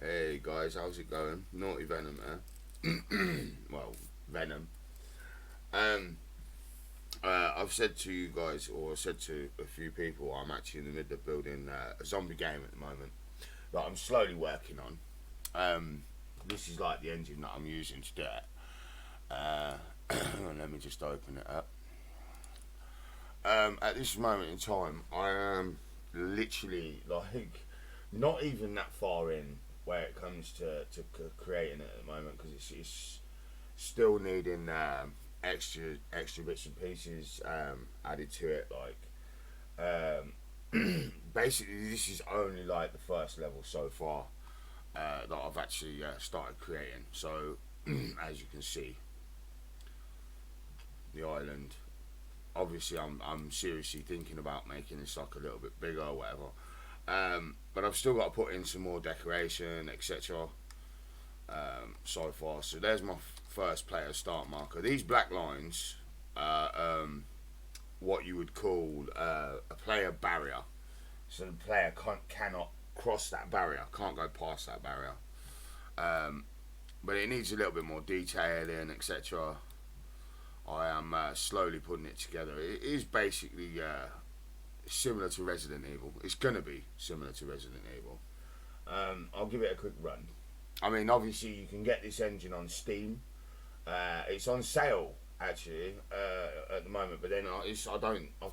Hey guys, how's it going? Naughty Venom here. Well, Venom. Um, I've said to you guys, or said to a few people, I'm actually in the middle of building a zombie game at the moment that I'm slowly working on. Um, this is like the engine that I'm using to do it. Uh, Let me just open it up. At this moment in time, I am literally like not even that far in where it comes to creating it at the moment because it's still needing extra bits and pieces added to it. Basically, this is only like the first level so far that I've actually started creating. So, as you can see, the island. Obviously, I'm seriously thinking about making this like a little bit bigger or whatever. But I've still got to put in some more decoration, etc. So far. So there's my first player start marker. These black lines are what you would call a player barrier. So the player cannot cross that barrier, can't go past that barrier. Um, but it needs a little bit more detailing, etc. I am slowly putting it together. It is basically similar to Resident Evil. It's gonna be similar to Resident Evil. I'll give it a quick run. I mean, obviously, you can get this engine on Steam. It's on sale actually at the moment, but then I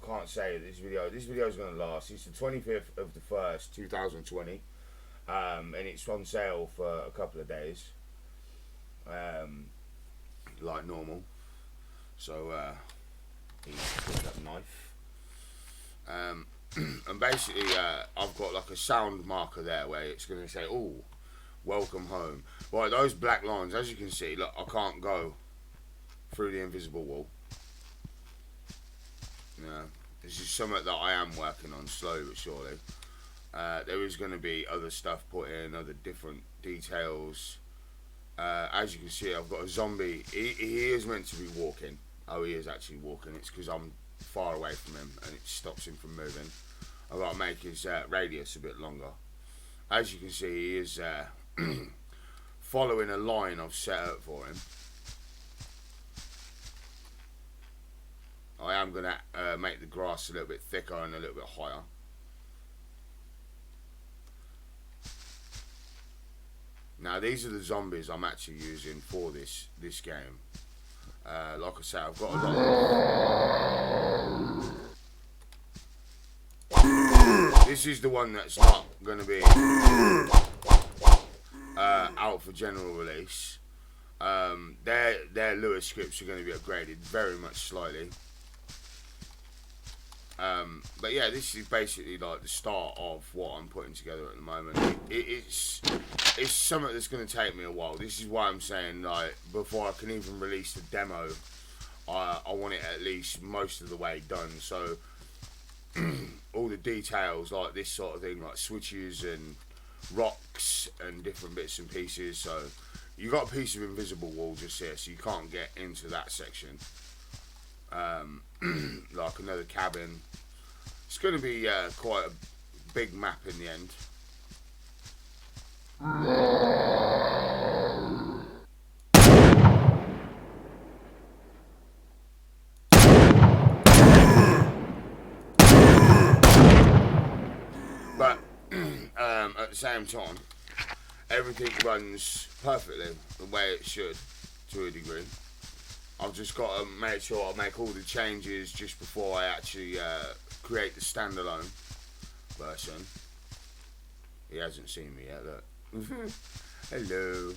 can't say this video. This video is going to last. It's the 25th of the first, 2020, and it's on sale for a couple of days, um, like normal. So he's picked up a knife, um, and basically I've got like a sound marker there where it's going to say, "Oh, welcome home." Right, those black lines, as you can see, look, I can't go through the invisible wall. Yeah, this is something that I am working on slowly but surely. There is going to be other stuff put in, other different details. As you can see, I've got a zombie. He is meant to be walking. Oh, he is actually walking. It's because I'm far away from him and it stops him from moving. I've got to make his radius a bit longer. As you can see, he is following a line I've set up for him. I am going to make the grass a little bit thicker and a little bit higher. Now these are the zombies I'm actually using for this game. Like I say, I've got a lot. This is the one that's not going to be out for general release. Their Lewis scripts are going to be upgraded very much slightly. But yeah, this is basically like the start of what I'm putting together at the moment. It's something that's going to take me a while. This is why I'm saying, like, before I can even release the demo, I want it at least most of the way done. So all the details, like this sort of thing, like switches and rocks and different bits and pieces. So you got a piece of invisible wall just here, so you can't get into that section. Like another cabin. It's going to be quite a big map in the end. But at the same time, everything runs perfectly the way it should, to a degree. I've just got to make sure I make all the changes just before I actually create the standalone version. He hasn't seen me yet, look. Hello.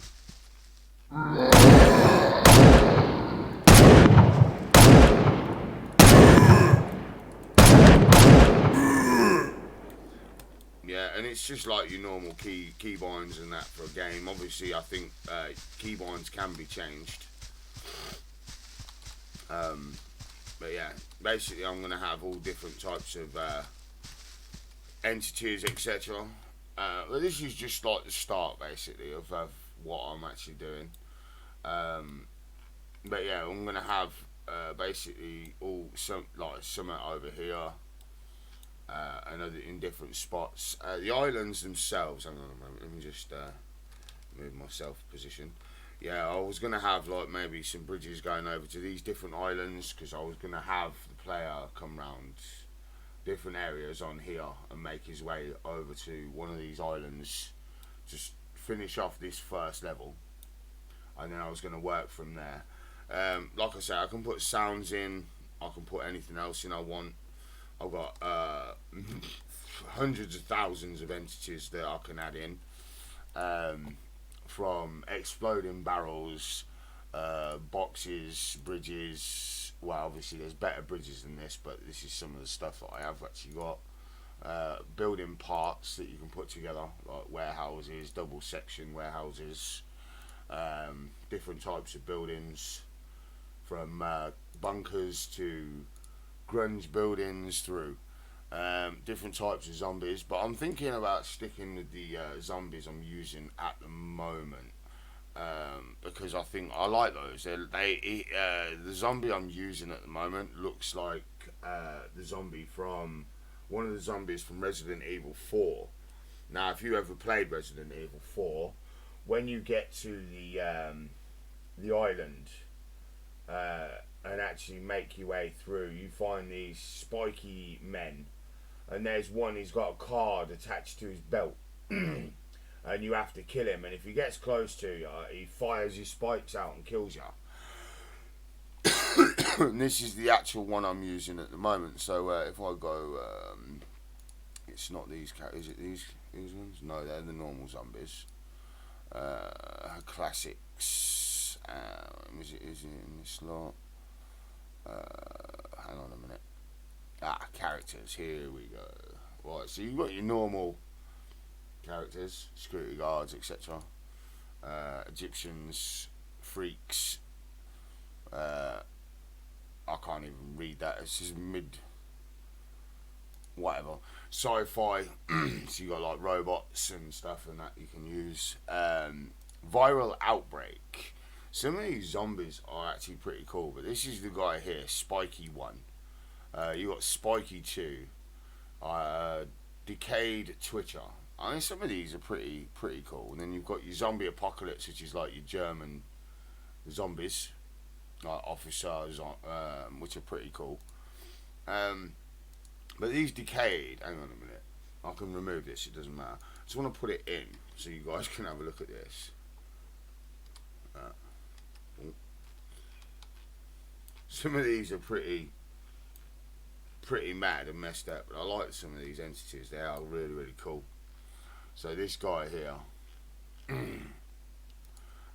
Yeah, and it's just like your normal keybinds and that for a game. Obviously, I think keybinds can be changed. But yeah, basically, I'm gonna have all different types of entities, etc. But this is just like the start, basically, of what I'm actually doing. Um, but yeah, I'm gonna have basically all something over here, and other in different spots. The islands themselves. Hang on a moment. Let me just move myself position. Yeah, I was gonna have like maybe some bridges going over to these different islands because I was gonna have the player come round different areas on here and make his way over to one of these islands, just finish off this first level, and then I was gonna work from there. Like I said, I can put sounds in. I can put anything else in I want. I've got hundreds of thousands of entities that I can add in, from exploding barrels, boxes, bridges. Well, obviously there's better bridges than this, but this is some of the stuff that I have actually got. Building parts that you can put together, like warehouses, double section warehouses, different types of buildings, from bunkers to grunge buildings through different types of zombies. But I'm thinking about sticking with the zombies I'm using at the moment, because I think I like those. The zombie I'm using at the moment looks like the zombie from one of the zombies from Resident Evil 4. Now, if you ever played Resident Evil 4, when you get to the island, and actually make your way through, you find these spiky men, and there's one, he's got a card attached to his belt, and you have to kill him, and if he gets close to you, he fires his spikes out and kills you. And this is the actual one I'm using at the moment. So if I go, it's not these characters, is it these ones? No, they're the normal zombies. Classics. Is it in this lot? Hang on a minute. Characters. Here we go. Right, so you've got your normal characters, security guards, etc. Egyptians, freaks. I can't even read that. It's just whatever. Sci-fi. So you got like robots and stuff and that you can use. Viral outbreak. Some of these zombies are actually pretty cool, but this is the guy here, Spiky 1. You got Spiky 2, Decayed Twitcher. I mean, some of these are pretty cool. And then you've got your zombie apocalypse, which is like your German zombies, like officers, which are pretty cool. But these Decayed, hang on a minute, I can remove this, it doesn't matter. I just want to put it in so you guys can have a look at this. Some of these are pretty mad and messed up, but I like some of these entities. They are really cool. So this guy here,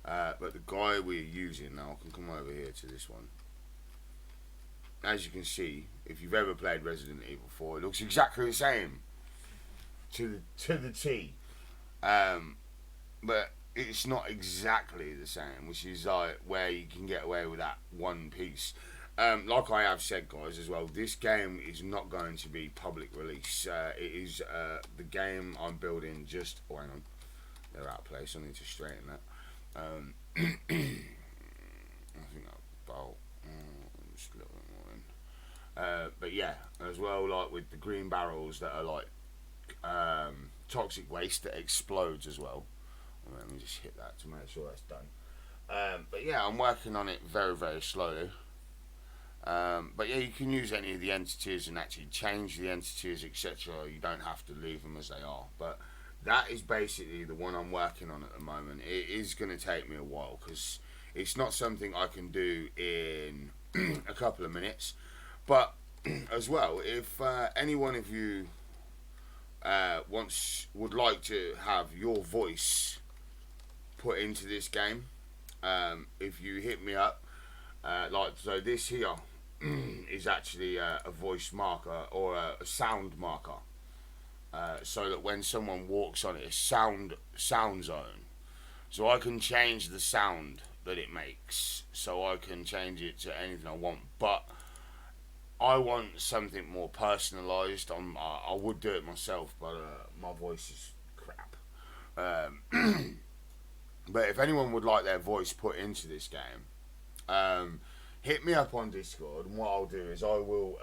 but the guy we're using now, I can come over here to this one. As you can see, if you've ever played Resident Evil 4, it looks exactly the same to the T. But it's not exactly the same, which is like where you can get away with that one piece. Like I have said, guys, as well, this game is not going to be public release. It is the game I'm building. Just hang on, they're out of place. I need to straighten that. I think about just a little bit more in. But yeah, as well, like with the green barrels that are like toxic waste that explodes as well. Let me just hit that to make sure that's done. But yeah, I'm working on it very slowly. But yeah, you can use any of the entities and actually change the entities, etc. You don't have to leave them as they are. But that is basically the one I'm working on at the moment. It is going to take me a while because it's not something I can do in a couple of minutes. But as well, if any one of you would like to have your voice put into this game, if you hit me up, like so, this here is actually a voice marker or a sound marker, so that when someone walks on it, a sound zone, so I can change the sound that it makes, so I can change it to anything I want. But I want something more personalised. I would do it myself, but my voice is crap. But if anyone would like their voice put into this game, hit me up on Discord, and what I'll do is I will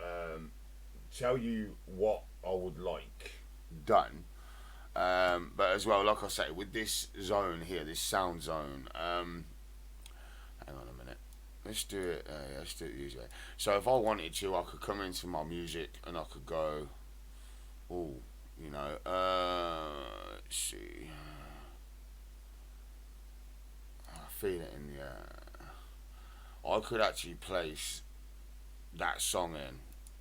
tell you what I would like done, But as well, like I say, with this zone here, this sound zone, hang on a minute. Let's do it. Yeah, let's do it usually. So if I wanted to, I could come into my music and I could go, oh, you know, let's see. I feel it in the air. I could actually place that song in.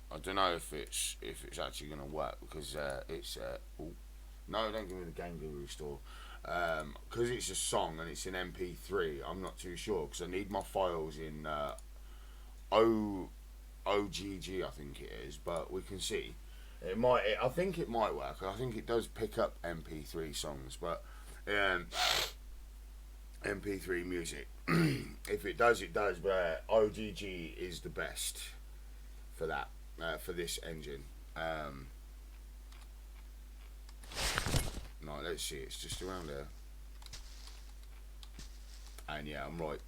I don't know if it's actually gonna work because it's oh, no, don't give me the Game Guru store because it's a song and it's an MP3. I'm not too sure because I need my files in O OGG, I think it is, but we can see. It might. I think it might work. I think it does pick up MP3 songs, but MP3 music. If it does, it does. But OGG is the best for that. For this engine. No, let's see. It's just around there. And yeah, I'm right.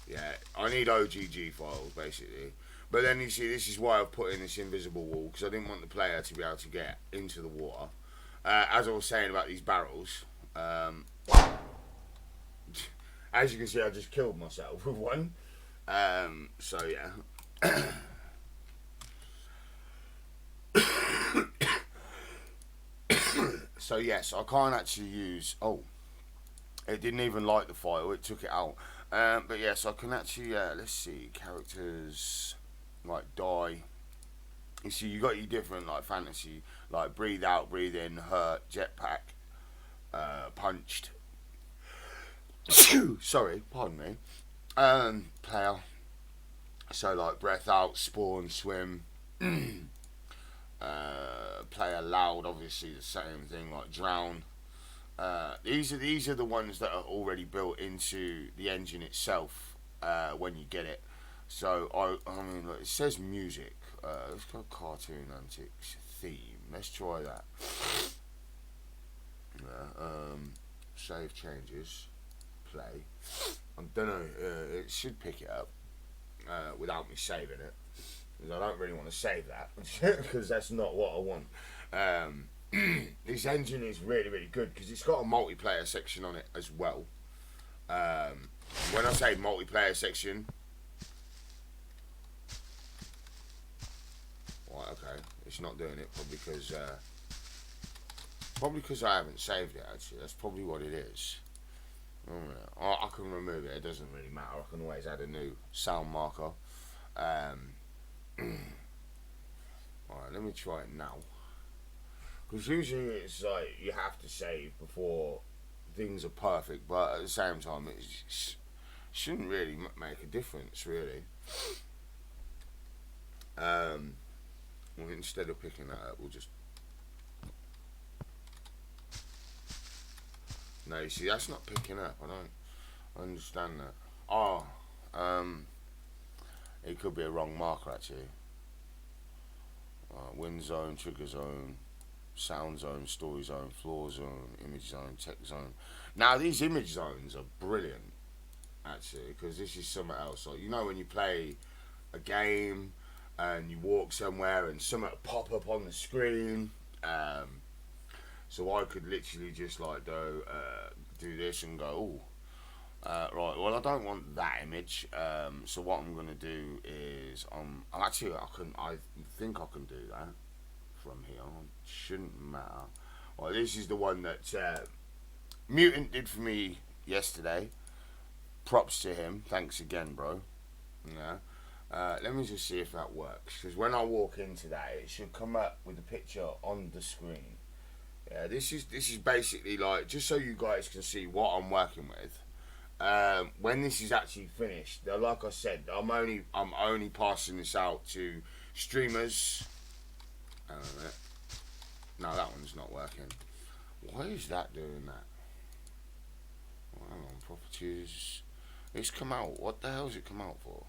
Yeah, I need OGG files basically. But then you see, this is why I've put in this invisible wall because I didn't want the player to be able to get into the water. As I was saying about these barrels, as you can see, I just killed myself with one. So yeah. So yes, I can't actually use. Oh, it didn't even like the file. It took it out. But yes, I can actually. Let's see, characters like die. You see, you got your different like fantasy, like breathe out, breathe in, hurt, jetpack, punched. Sorry, pardon me. Player. So like breath out, spawn, swim. Player loud, obviously the same thing like drown. These are the ones that are already built into the engine itself when you get it. So I mean look, it says music. Let's go cartoon antics theme. Let's try that. Save changes. Play. I don't know. It should pick it up without me saving it. Because I don't really want to save that because that's not what I want. This engine is really, really good because it's got a multiplayer section on it as well. When I say multiplayer section, right, okay, it's not doing it probably because I haven't saved it. Actually, that's probably what it is. I can remove it. It doesn't really matter. I can always add a new sound marker. Alright, let me try it now. Because usually it's like you have to save before things are perfect, but at the same time it shouldn't really make a difference, really. Well, instead of picking that up, we'll just. No, you see, that's not picking up. I don't understand that. Oh, it could be a wrong marker actually. Wind zone, trigger zone, sound zone, story zone, floor zone, image zone, tech zone. Now these image zones are brilliant actually because this is something else. Like you know when you play a game and you walk somewhere and something will pop up on the screen. So I could literally just like do this and go, oh, right. Well, I don't want that image. So what I'm gonna do is actually I think I can do that from here. Shouldn't matter. Well, this is the one that Mutant did for me yesterday. Props to him. Thanks again, bro. Yeah. Let me just see if that works. Because when I walk into that, it should come up with the picture on the screen. Yeah, this is basically like just so you guys can see what I'm working with. When this is actually finished, like I said, I'm only passing this out to streamers. No, that one's not working. Why is that doing that? Well, hang on, properties. It's come out. What the hell's it come out for?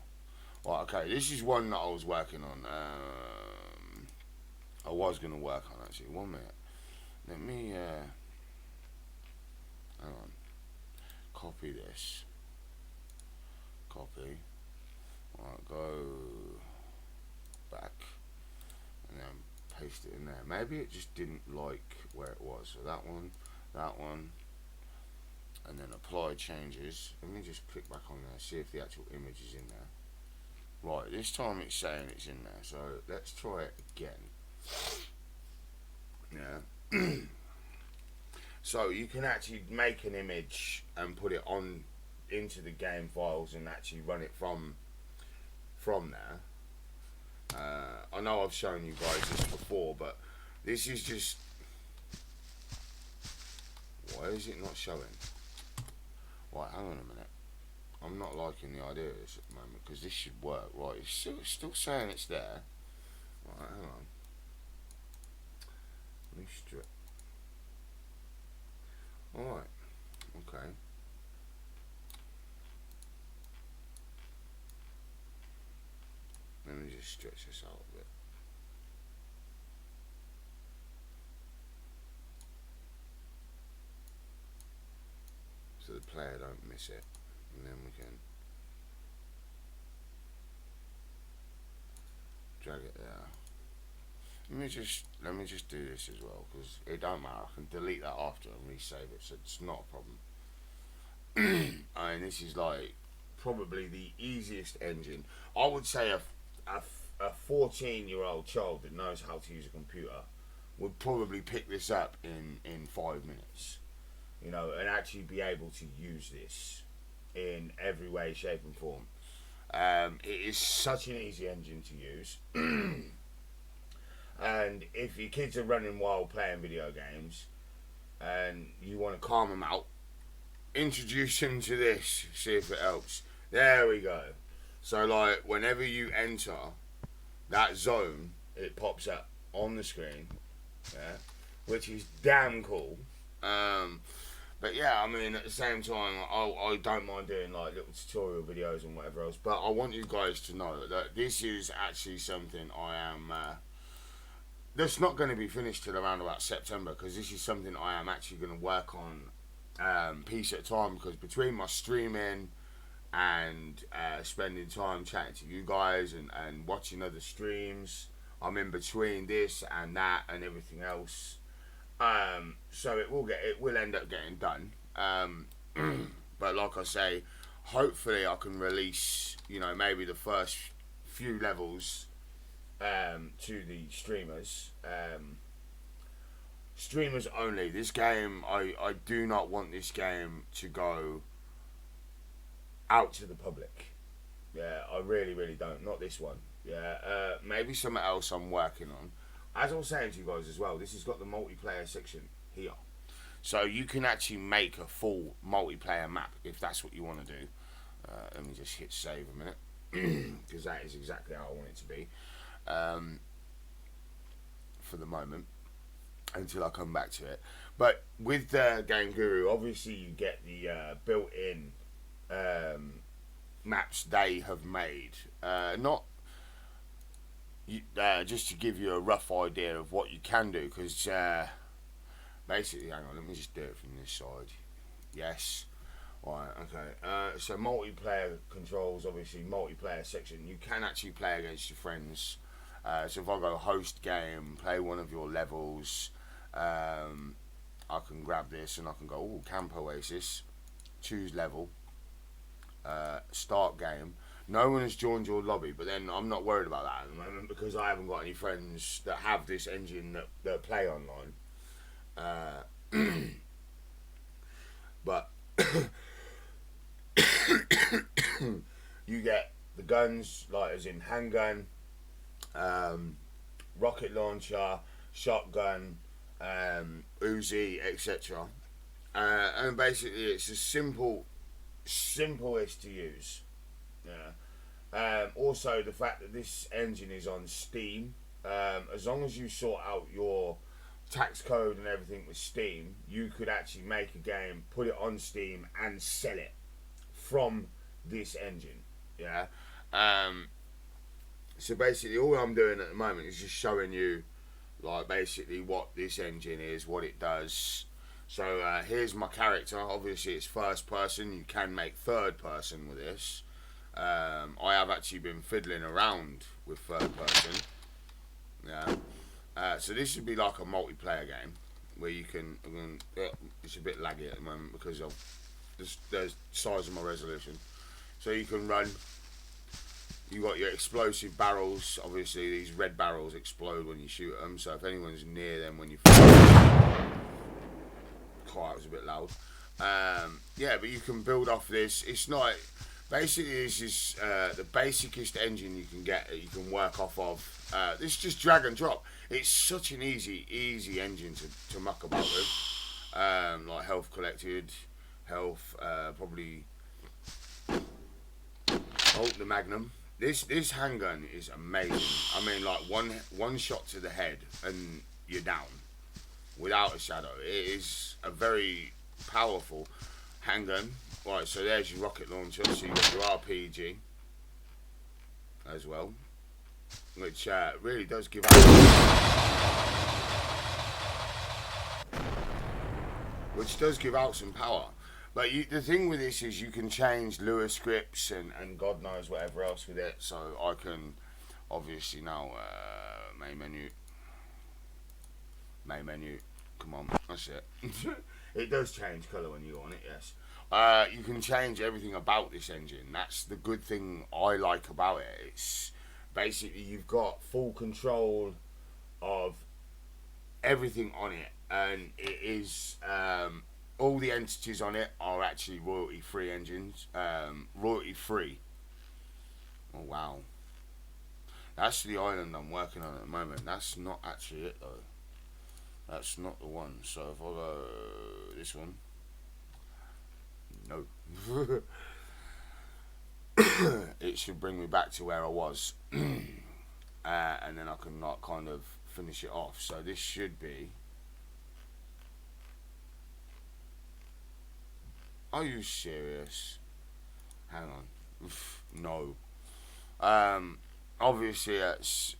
Right, okay, this is one that I was working on. I was going to work on actually. 1 minute. Let me, hang on. Copy this. Copy. Right, go back. And then paste it in there. Maybe it just didn't like where it was. So that one, and then apply changes. Let me just click back on there, see if the actual image is in there. Right, this time it's saying it's in there, so let's try it again. Yeah. So you can actually make an image and put it on into the game files and actually run it from there. I know I've shown you guys this before, but this is just... Why is it not showing? Right, hang on a minute. I'm not liking the idea of this at the moment, because this should work. Right, it's still saying it's there. Right, hang on. Let me strip. Alright, okay. Let me just stretch this out a bit. So the player don't miss it. And then we can drag it there. Let me just do this as well, because it don't matter. I can delete that after and resave it, so it's not a problem. And this is like probably the easiest engine. I would say a 14-year-old child that knows how to use a computer would probably pick this up in 5 minutes, you know, and actually be able to use this in every way, shape and form. It is such an easy engine to use. And if your kids are running wild playing video games and you want to calm them out, introduce them to this, see if it helps. There we go. So like whenever you enter that zone, it pops up on the screen, yeah, which is damn cool. But yeah, I mean, at the same time, I don't mind doing like little tutorial videos and whatever else, but I want you guys to know that this is actually something I am that's not going to be finished till around about September, because this is something I am actually going to work on piece at a time, because between my streaming and spending time chatting to you guys and watching other streams, I'm in between this and that and everything else. So it will end up getting done. But like I say, hopefully I can release, you know, maybe the first few levels to the streamers. Streamers only. This game, I do not want this game to go out to the public. Yeah, I really, really don't. Not this one. Yeah, maybe something else I'm working on. As I was saying to you guys as well, this has got the multiplayer section here. So you can actually make a full multiplayer map if that's what you want to do. Let me just hit save a minute, because that is exactly how I want it to be. For the moment, until I come back to it. But with Game Guru, obviously you get the built-in maps they have made. Not just to give you a rough idea of what you can do, because basically, hang on, let me just do it from this side. Yes. Right, okay. So multiplayer controls, obviously multiplayer section. You can actually play against your friends. So if I go host game, play one of your levels, I can grab this and I can go, oh, Camp Oasis, choose level, start game. No one has joined your lobby, but then I'm not worried about that at the moment, because I haven't got any friends that have this engine that play online. But you get the guns, like as in handgun, rocket launcher, shotgun, Uzi, etc. And basically it's as simplest to use. Yeah. Also, the fact that this engine is on Steam, as long as you sort out your tax code and everything with Steam, you could actually make a game, put it on Steam and sell it from this engine. Yeah. So basically all I'm doing at the moment is just showing you like basically what this engine is, what it does. So here's my character. Obviously it's first person. You can make third person with this. I have actually been fiddling around with third person. Yeah. So this would be like a multiplayer game where you can. It's a bit laggy at the moment because of the size of my resolution. So you can run. You got your explosive barrels. Obviously, these red barrels explode when you shoot them. So if anyone's near them when you quiet was a bit loud. Yeah, but you can build off this. It's not basically this is the basicest engine you can get that you can work off of. This is just drag and drop. It's such an easy engine to muck about with. Like health collected, health probably. Oh, the Magnum. This handgun is amazing. I mean, like one shot to the head and you're down, without a shadow. It is a very powerful handgun. Right, so there's your rocket launcher. So you've got your RPG as well, which really does give out. Which does give out some power. But the thing with this is you can change Lua scripts and God knows whatever else with it. So I can obviously now main menu. Come on, that's it. It does change colour when you're on it. Yes. You can change everything about this engine. That's the good thing I like about it. It's basically you've got full control of everything on it, and it is. All the entities on it are actually royalty-free engines. Royalty-free. Oh, wow. That's the island I'm working on at the moment. That's not actually it, though. That's not the one. So if I go this one. No. It should bring me back to where I was. And then I can like, kind of finish it off. So this should be... Are you serious? Hang on. No. Obviously, it's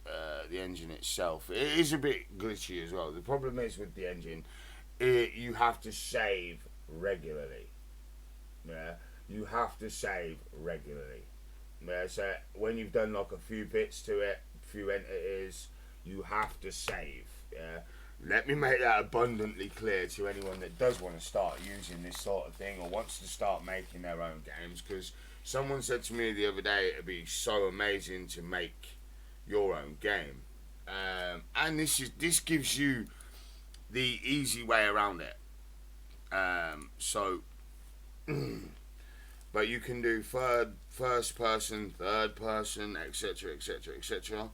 the engine itself. It is a bit glitchy as well. The problem is with the engine, you have to save regularly. Yeah, you have to save regularly. Yeah, so when you've done like a few bits to it, a few entities, you have to save. Yeah. Let me make that abundantly clear to anyone that does want to start using this sort of thing or wants to start making their own games, because someone said to me the other day it'd be so amazing to make your own game, and this gives you the easy way around it. But you can do first person, third person, etc., etc., etc.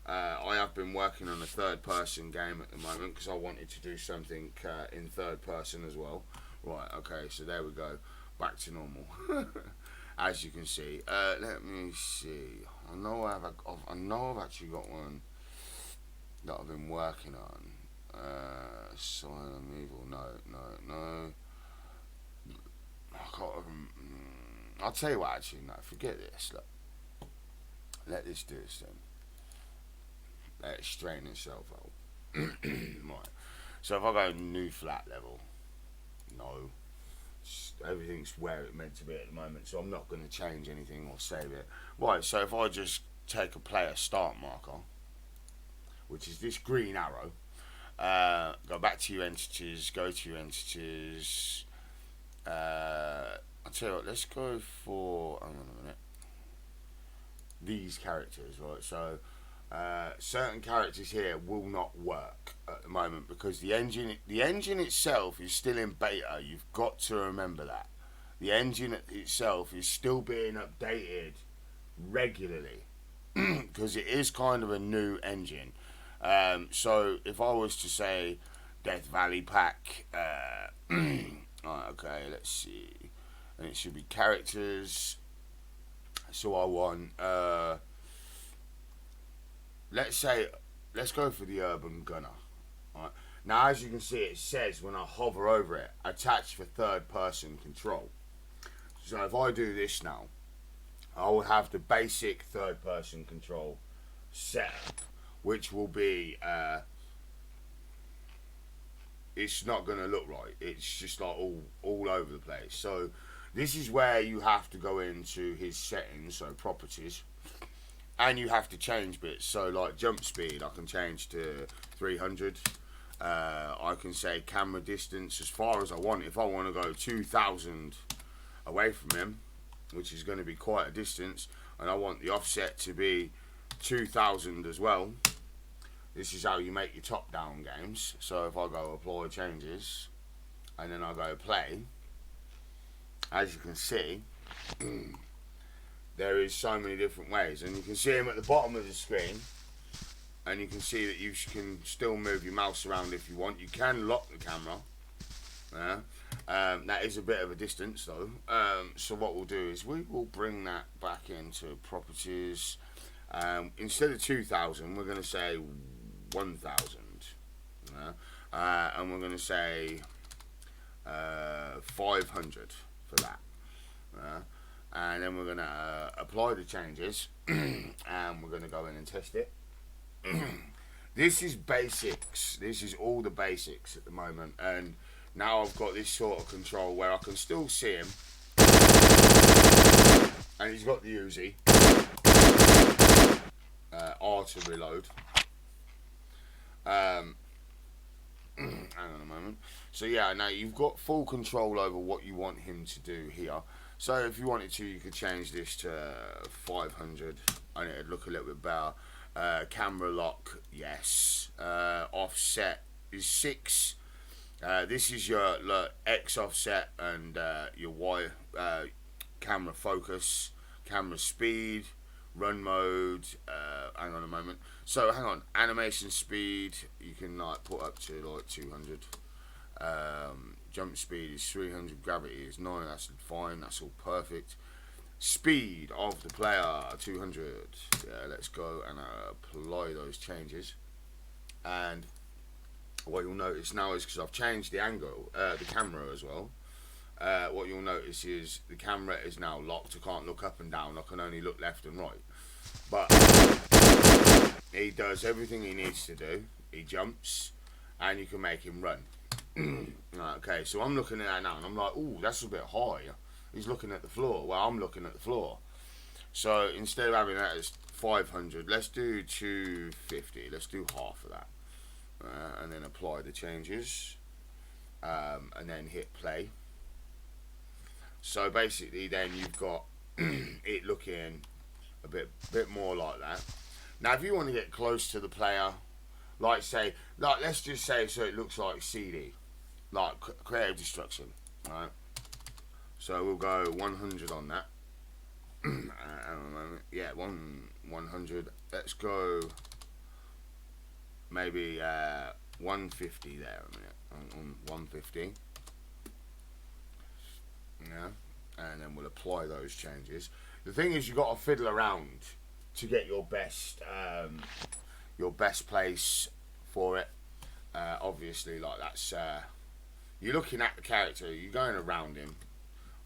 I have been working on a third person game at the moment because I wanted to do something in third person as well. Right, okay, so there we go. Back to normal. As you can see. Let me see. I know I've actually got one that I've been working on. Silent Evil. No. I can't even... I'll tell you what, actually, no, forget this. Look. Let this do its thing. Let it straighten itself out. Right. So if I go new flat level, no. Everything's where it's meant to be at the moment, so I'm not going to change anything or save it. Right, so if I just take a player start marker, which is this green arrow, go back to your entities, go to your entities, I'll tell you what, let's go for, hang on a minute, these characters, right, so certain characters here will not work at the moment because the engine itself is still in beta. You've got to remember that. The engine itself is still being updated regularly because it is kind of a new engine. So if I was to say Death Valley pack, right, okay, let's see, and it should be characters. So I want let's go for the Urban Gunner. Right. Now, as you can see, it says when I hover over it, attach for third person control. So if I do this now, I will have the basic third person control set up, which will be, it's not going to look right. It's just like all over the place. So this is where you have to go into his settings, so properties. and you have to change bits. So like jump speed, I can change to 300. I can say camera distance as far as I want. If I want to go 2,000 away from him, which is going to be quite a distance, and I want the offset to be 2,000 as well. This is how you make your top-down games. So if I go apply changes, and then I go play, as you can see, there is so many different ways, and you can see them at the bottom of the screen, and you can see that you can still move your mouse around if you want. You can lock the camera. That is a bit of a distance though. So what we'll do is we will bring that back into properties. Instead of 2,000, we're going to say 1,000. And we're going to say 500 for that. And then we're going to apply the changes, and we're going to go in and test it. This is basics. This is all the basics at the moment, and now I've got this sort of control where I can still see him, and he's got the Uzi. R to reload. Hang on a moment. So yeah, now you've got full control over what you want him to do here. So if you wanted to, you could change this to 500, and it'd look a little bit better. Camera lock, yes. Offset is 6. This is your X offset, and your Y camera focus, camera speed, run mode. Hang on a moment. So hang on, animation speed you can like put up to like 200. Jump speed is 300. Gravity is 9. That's fine. That's all perfect. Speed of the player 200. Yeah, let's go and apply those changes. And what you'll notice now is, because I've changed the angle, the camera as well. What you'll notice is the camera is now locked. I can't look up and down. I can only look left and right. But he does everything he needs to do. He jumps, and you can make him run. Okay, so I'm looking at that now, and I'm like, ooh, that's a bit high. He's looking at the floor. Well, I'm looking at the floor. So instead of having that as 500, let's do 250. Let's do half of that. And then apply the changes. And then hit play. So basically then you've got it looking a bit more like that. Now if you want to get close to the player, like let's just say so it looks like CD, like Creative Destruction, right? So we'll go 100 on that. Yeah, 100. Let's go maybe 150 there a minute. On 150. Yeah, and then we'll apply those changes. The thing is, you've got to fiddle around to get your best place for it. Obviously, like that's you're looking at the character, you're going around him.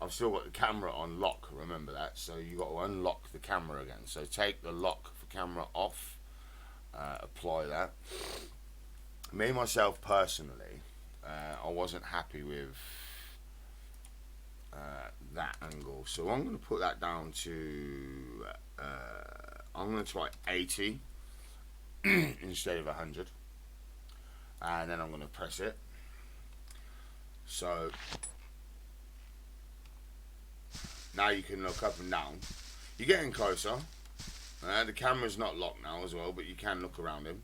I've still got the camera on lock, remember that, so you've got to unlock the camera again. So take the lock for camera off, apply that. Me, myself, personally, I wasn't happy with that angle. So I'm going to put that down to, I'm going to try 80 instead of 100. And then I'm going to press it. So now you can look up and down. You're getting closer. The camera's not locked now as well, but you can look around him.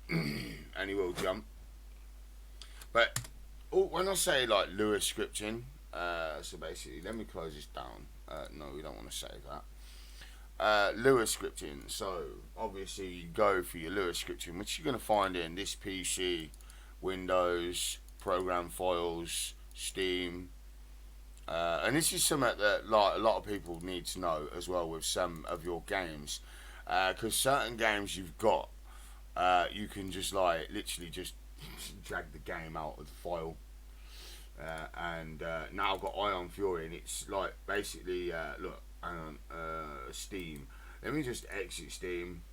And he will jump. But when I say like Lua scripting, so basically, let me close this down. No, we don't want to save that. Lua scripting. So obviously, you go for your Lua scripting, which you're going to find in this PC, Windows, Program Files, Steam. And this is something that like a lot of people need to know as well with some of your games, because certain games you've got, you can just like literally just drag the game out of the file. And now I've got Ion Fury, and it's like basically look, hang on, Steam. Let me just exit Steam.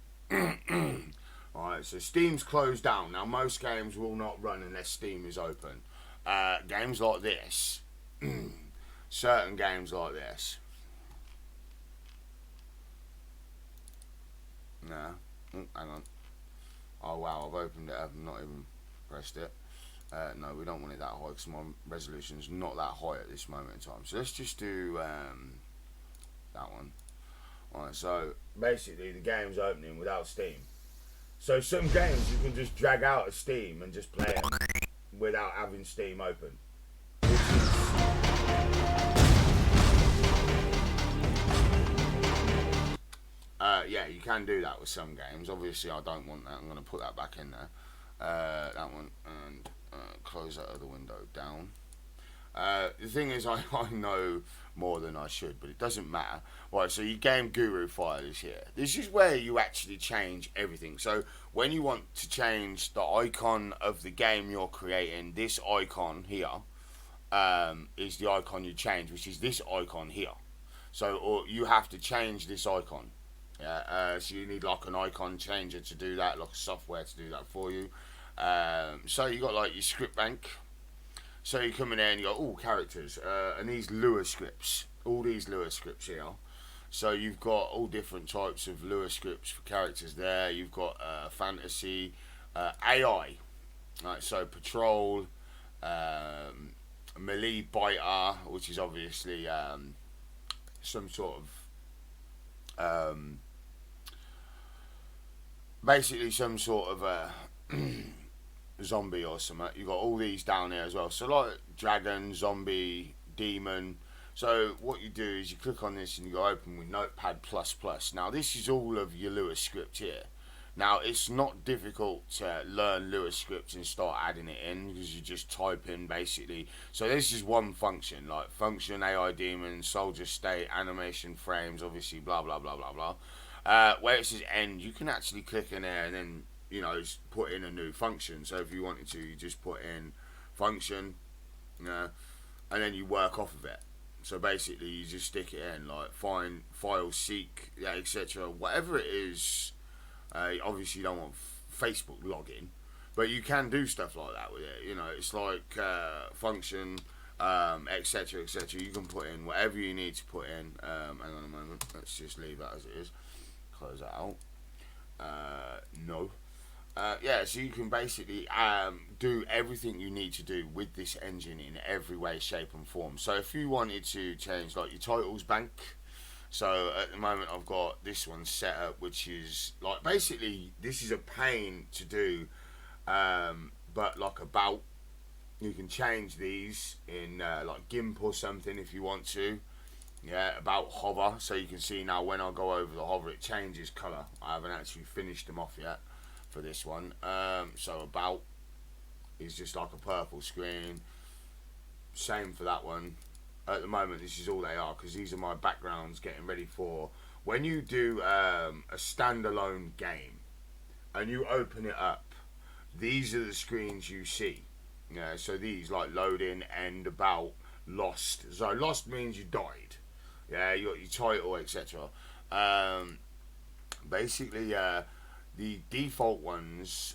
Alright, so Steam's closed down. Now most games will not run unless Steam is open. Games like this, certain games like this, Nah. Hang on. Oh wow, I've opened it. I've not even pressed it. No, we don't want it that high because my resolution's not that high at this moment in time. So let's just do that one. Alright, so basically the game's opening without Steam. So some games you can just drag out of Steam and just play them without having Steam open. Yeah, you can do that with some games. Obviously, I don't want that. I'm going to put that back in there. That one, and close that other window down. The thing is, I know more than I should, but it doesn't matter. Right, so your Game Guru file is here. This is where you actually change everything. So when you want to change the icon of the game you're creating, this icon here is the icon you change, which is this icon here. So or you have to change this icon. Yeah, so you need like an icon changer to do that, like software to do that for you. So you got like your script bank. So you come in there and you go, oh, characters, and these Lua scripts, all these Lua scripts here. So you've got all different types of Lua scripts for characters there. You've got fantasy, AI, right? So patrol, melee biter, which is obviously some sort of basically some sort of zombie or something. You've got all these down here as well. So like dragon, zombie, demon. So what you do is you click on this and you go open with Notepad++. Now this is all of your Lua script here. Now it's not difficult to learn Lua scripts and start adding it in because you just type in basically. So this is one function, like function, AI demon, soldier state, animation frames, obviously blah blah blah blah blah. Where it says end, you can actually click in there and then put in a new function. So if you wanted to, you just put in function, and then you work off of it. So basically, you just stick it in, like find, file, seek, yeah, etc. Whatever it is. Obviously, you don't want Facebook login, but you can do stuff like that with it. It's like function, etc., etc. You can put in whatever you need to put in. Hang on a moment. Let's just leave that as it is. Close that out. No. Yeah, so you can basically do everything you need to do with this engine in every way, shape, and form. So if you wanted to change like your titles bank, so at the moment I've got this one set up, which is like basically this is a pain to do, but like about you can change these in like GIMP or something if you want to. Yeah, about hover, so you can see now when I go over the hover it changes colour. I haven't actually finished them off yet for this one. So about is just like a purple screen. Same for that one. At the moment this is all they are because these are my backgrounds getting ready for when you do a standalone game and you open it up. These are the screens you see. Yeah, so these like loading, end, about, lost. So lost means you died. Yeah, you got your title, etc. Basically, the default ones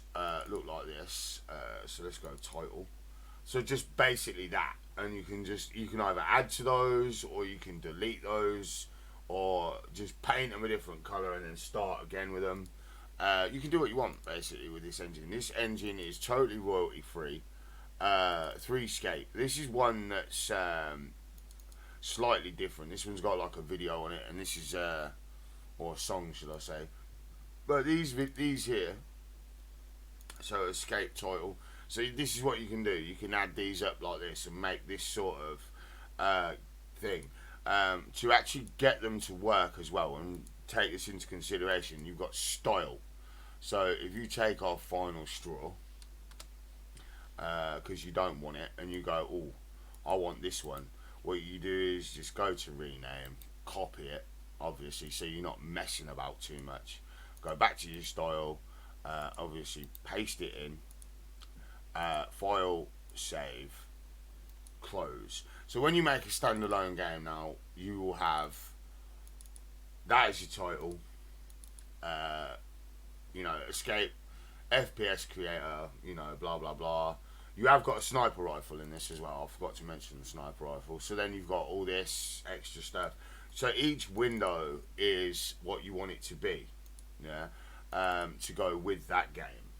look like this. So let's go title. So just basically that, and you can either add to those or you can delete those or just paint them a different color and then start again with them. You can do what you want basically with this engine. This engine is totally royalty free. 3Scape. This is one that's slightly different. This one's got like a video on it, and this is or a song, should I say? But these here. So escape title. So this is what you can do. You can add these up like this and make this sort of thing. To actually get them to work as well and take this into consideration, you've got style. So if you take off final straw, because you don't want it, and you go, oh, I want this one. What you do is just go to rename, copy it, obviously, so you're not messing about too much. Go back to your style, obviously paste it in, file, save, close. So when you make a standalone game now, you will have that as your title, escape, FPS creator, blah blah blah. You have got a sniper rifle in this as well. I forgot to mention the sniper rifle. So then you've got all this extra stuff. So each window is what you want it to be. Yeah. to go with that game,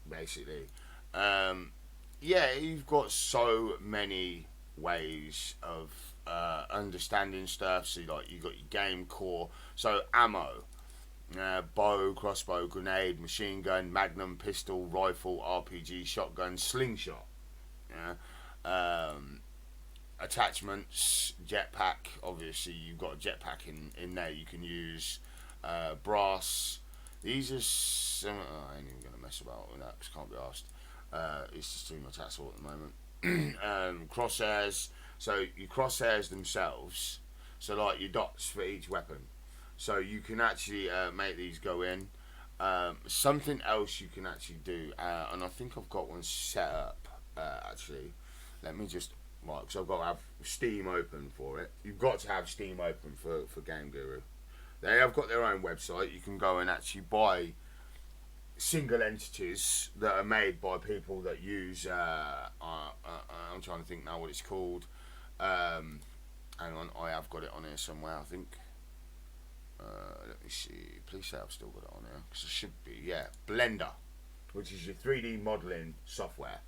basically. Um, yeah, you've got so many ways of understanding stuff. So like you got your game core, so ammo, bow, crossbow, grenade, machine gun, magnum, pistol, rifle, RPG, shotgun, slingshot. Yeah. Um, Attachments, jetpack. Obviously, you've got a jetpack in there. You can use brass. These are some. I ain't even gonna mess about with that because can't be asked. It's just too much hassle at the moment. Crosshairs. So your crosshairs themselves. So like your dots for each weapon. So you can actually make these go in. Something else you can actually do, and I think I've got one set up. Actually, let me just right because I've got to have Steam open for it. You've got to have Steam open for Game Guru. They have got their own website. You can go and actually buy single entities that are made by people that use. I'm trying to think now what it's called. Hang on, I have got it on here somewhere. I think. Let me see. Please say I've still got it on here because it should be. Yeah, Blender, which is your 3D modeling software.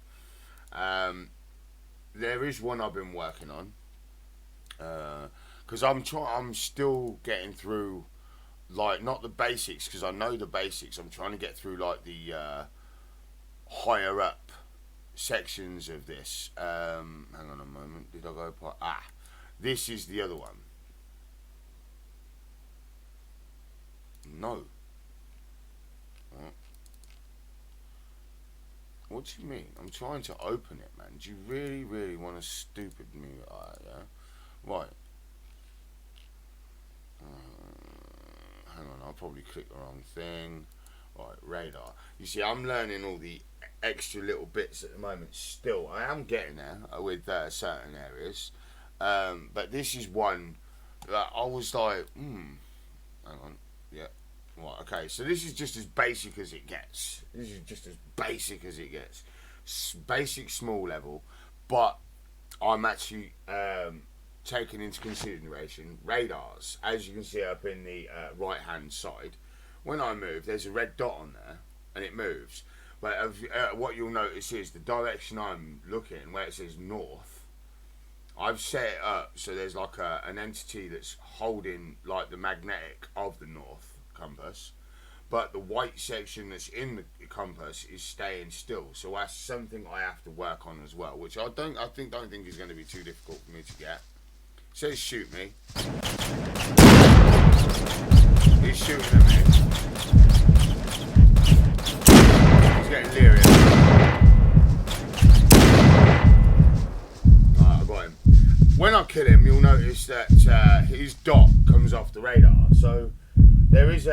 There is one I've been working on because I'm still getting through like not the basics because I know the basics. I'm trying to get through like the higher up sections of this. Hang on a moment. Did I go? This is the other one. No. What do you mean? I'm trying to open it, man. Do you really, really want to stupid me? Yeah. Right. Hang on, I'll probably click the wrong thing. Right, radar. You see, I'm learning all the extra little bits at the moment still. I am getting there with certain areas. But this is one that I was like, hang on. Yeah. Right, okay, so this is just as basic as it gets. This is just as basic as it gets. Basic, small level. But I'm actually taking into consideration radars. As you can see up in the right-hand side, when I move, there's a red dot on there, and it moves. But what you'll notice is the direction I'm looking, where it says north, I've set it up so there's like an entity that's holding like the magnetic of the north compass, but the white section that's in the compass is staying still. So that's something I have to work on as well, which I don't think is going to be too difficult for me to get. It says shoot me. He's shooting at me. He's getting leery. Alright, I got him. When I kill him, you'll notice that his dot comes off the radar. So there is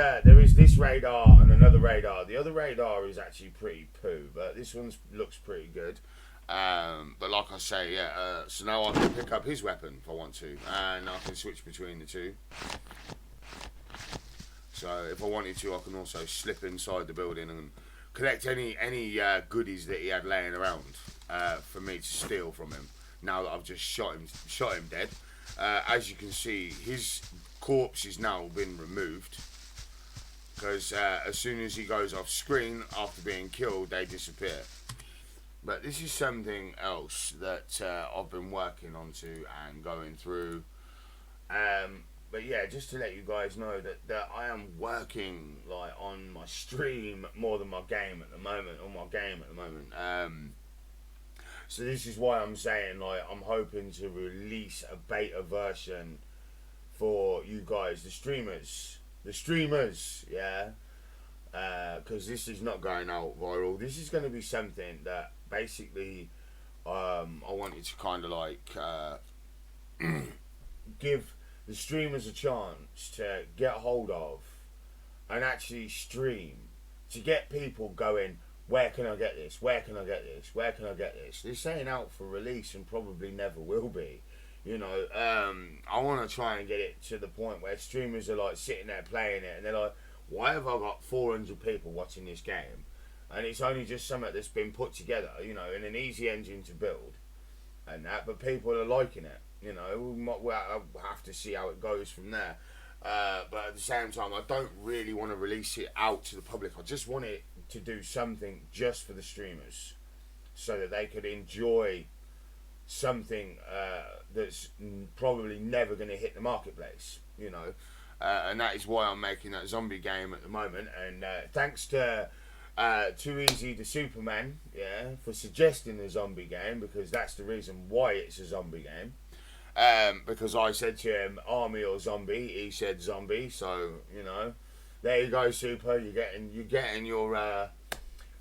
this radar and another radar. The other radar is actually pretty poo, but this one looks pretty good. But like I say, yeah. So now I can pick up his weapon if I want to, and I can switch between the two. So if I wanted to, I can also slip inside the building and collect any goodies that he had laying around for me to steal from him. Now that I've just shot him dead. As you can see, his corpse is now been removed because as soon as he goes off screen after being killed, they disappear. But this is something else that I've been working onto and going through. But yeah, just to let you guys know that I am working like on my stream more than my game at the moment. So this is why I'm saying like I'm hoping to release a beta version for you guys, the streamers, yeah. Because this is not going out viral. This is going to be something that basically I wanted to kind of like give the streamers a chance to get hold of and actually stream, to get people going, where can I get this? Where can I get this? Where can I get this? This ain't out for release and probably never will be. You know, I want to try and get it to the point where streamers are like sitting there playing it and they're like, why have I got 400 people watching this game? And it's only just something that's been put together, you know, in an easy engine to build and that, but people are liking it. You know, we'll have to see how it goes from there. But at the same time, I don't really want to release it out to the public. I just want it to do something just for the streamers, so that they could enjoy something that's probably never going to hit the marketplace, you know. And that is why I'm making that zombie game at the moment. And thanks to Too Easy the Superman, yeah, for suggesting the zombie game, because that's the reason why it's a zombie game. Because I said to him, army or zombie, he said zombie. So you know, there you go, Super. You're getting your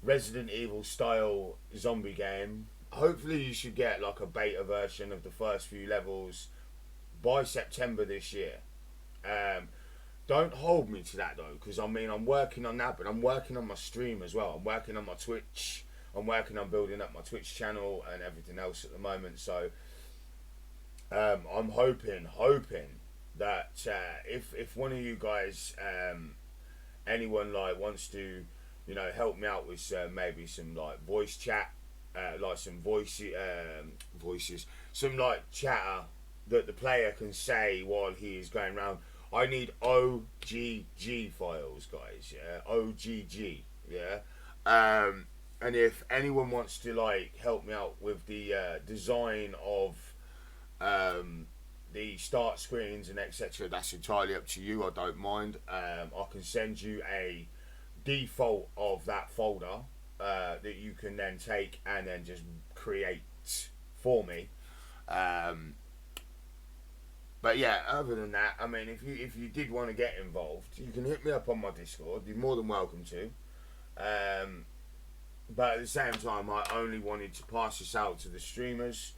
Resident Evil style zombie game. Hopefully, you should get like a beta version of the first few levels by September this year. Um, don't hold me to that though, because I mean I'm working on that, but I'm working on my stream as well. I'm working on my Twitch. I'm working on building up my Twitch channel and everything else at the moment. So I'm hoping that if one of you guys, anyone like wants to, you know, help me out with maybe some like voice chat, like some voices, some like chatter that the player can say while he is going around. I need OGG files, guys. Yeah, OGG. Yeah. And if anyone wants to like help me out with the design of the start screens and etc., that's entirely up to you. I don't mind. I can send you a default of that folder that you can then take and then just create for me. But yeah, other than that, I mean, if you did want to get involved, you can hit me up on my Discord. You're more than welcome to. But at the same time, I only wanted to pass this out to the streamers,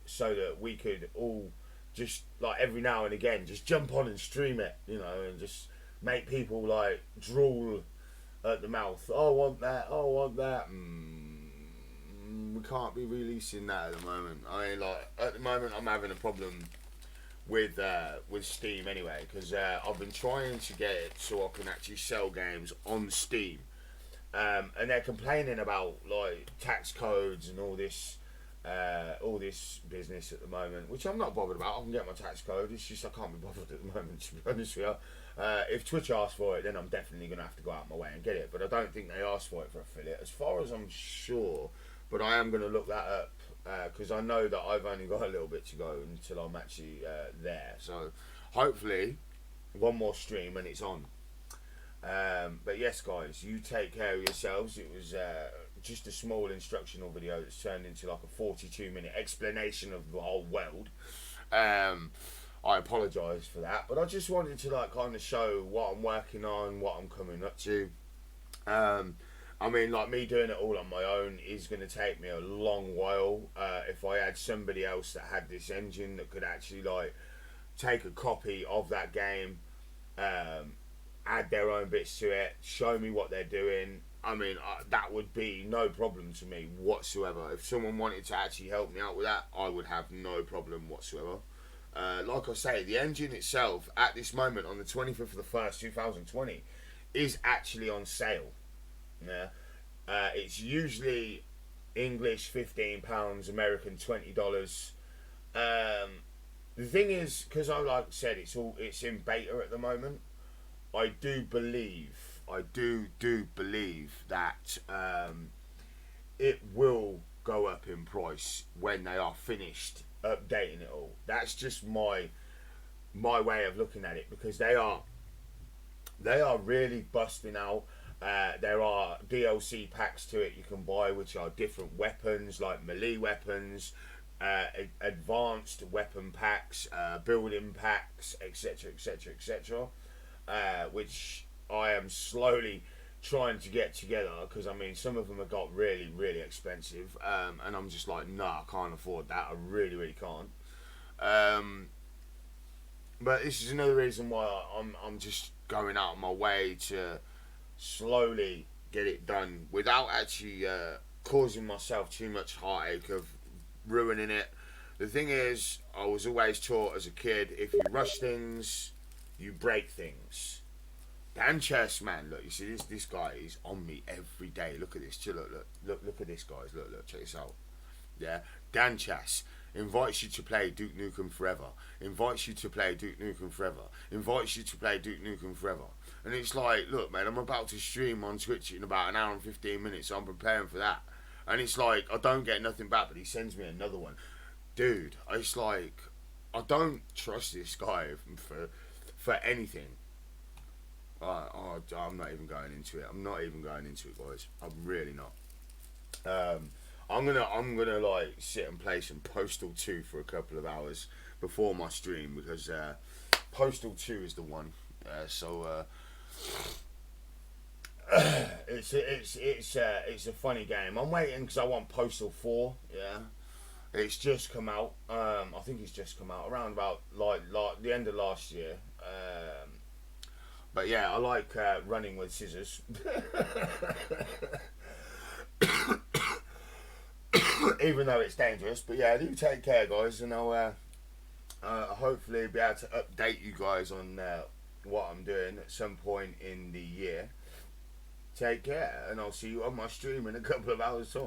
so that we could all just like every now and again just jump on and stream it, you know, and just make people like drool at the mouth. Oh, I want that. Oh, I want that. We can't be releasing that at the moment. I mean, like at the moment, I'm having a problem with Steam anyway, because I've been trying to get it so I can actually sell games on Steam, and they're complaining about like tax codes and all this business at the moment, which I'm not bothered about. I can get my tax code. It's just I can't be bothered at the moment, to be honest with you. If Twitch asks for it, then I'm definitely going to have to go out my way and get it. But I don't think they ask for it for affiliate, as far as I'm sure. But I am going to look that up, because I know that I've only got a little bit to go until I'm actually there. So hopefully one more stream and it's on. But yes, guys, you take care of yourselves. It was just a small instructional video that's turned into like a 42-minute explanation of the whole world. I apologise for that, but I just wanted to like kind of show what I'm working on, what I'm coming up to. I mean, like me doing it all on my own is going to take me a long while. If I had somebody else that had this engine that could actually like take a copy of that game, add their own bits to it, show me what they're doing, I mean, that would be no problem to me whatsoever. If someone wanted to actually help me out with that, I would have no problem whatsoever. Like I say, the engine itself at this moment on the 25th of the 1st 2020 is actually on sale. Yeah, it's usually English £15, American $20. The thing is, because I like said, it's in beta at the moment. I do believe that it will go up in price when they are finished updating it all. That's just my way of looking at it, because they are really busting out. There are DLC packs to it you can buy, which are different weapons, like melee weapons, advanced weapon packs, building packs, etc, etc, etc, which I am slowly trying to get together, because I mean some of them have got really, really expensive, and I'm just like, nah, I can't afford that. I really, really can't. But this is another reason why I'm just going out of my way to slowly get it done without actually causing myself too much heartache of ruining it. The thing is, I was always taught as a kid, if you rush things, you break things. Dan Chess, man, look, you see this guy is on me every day. Look at this, look at this, guys. Look, check this out. Yeah, Dan Chess. invites you to play Duke Nukem Forever, invites you to play Duke Nukem Forever, invites you to play Duke Nukem Forever. And it's like, look, man, I'm about to stream on Twitch in about an hour and 15 minutes, so I'm preparing for that. And it's like, I don't get nothing back, but he sends me another one. Dude, it's like, I don't trust this guy for anything. I'm not even going into it. I'm not even going into it, guys. I'm really not. I'm gonna like sit and play some Postal 2 for a couple of hours before my stream, because Postal 2 is the one. It's a funny game. I'm waiting because I want Postal 4. Yeah, it's just come out. I think it's just come out around about like the end of last year. But yeah, I like running with scissors. Even though it's dangerous. But yeah, do take care, guys, and I'll hopefully be able to update you guys on what I'm doing at some point in the year. Take care, and I'll see you on my stream in a couple of hours' time.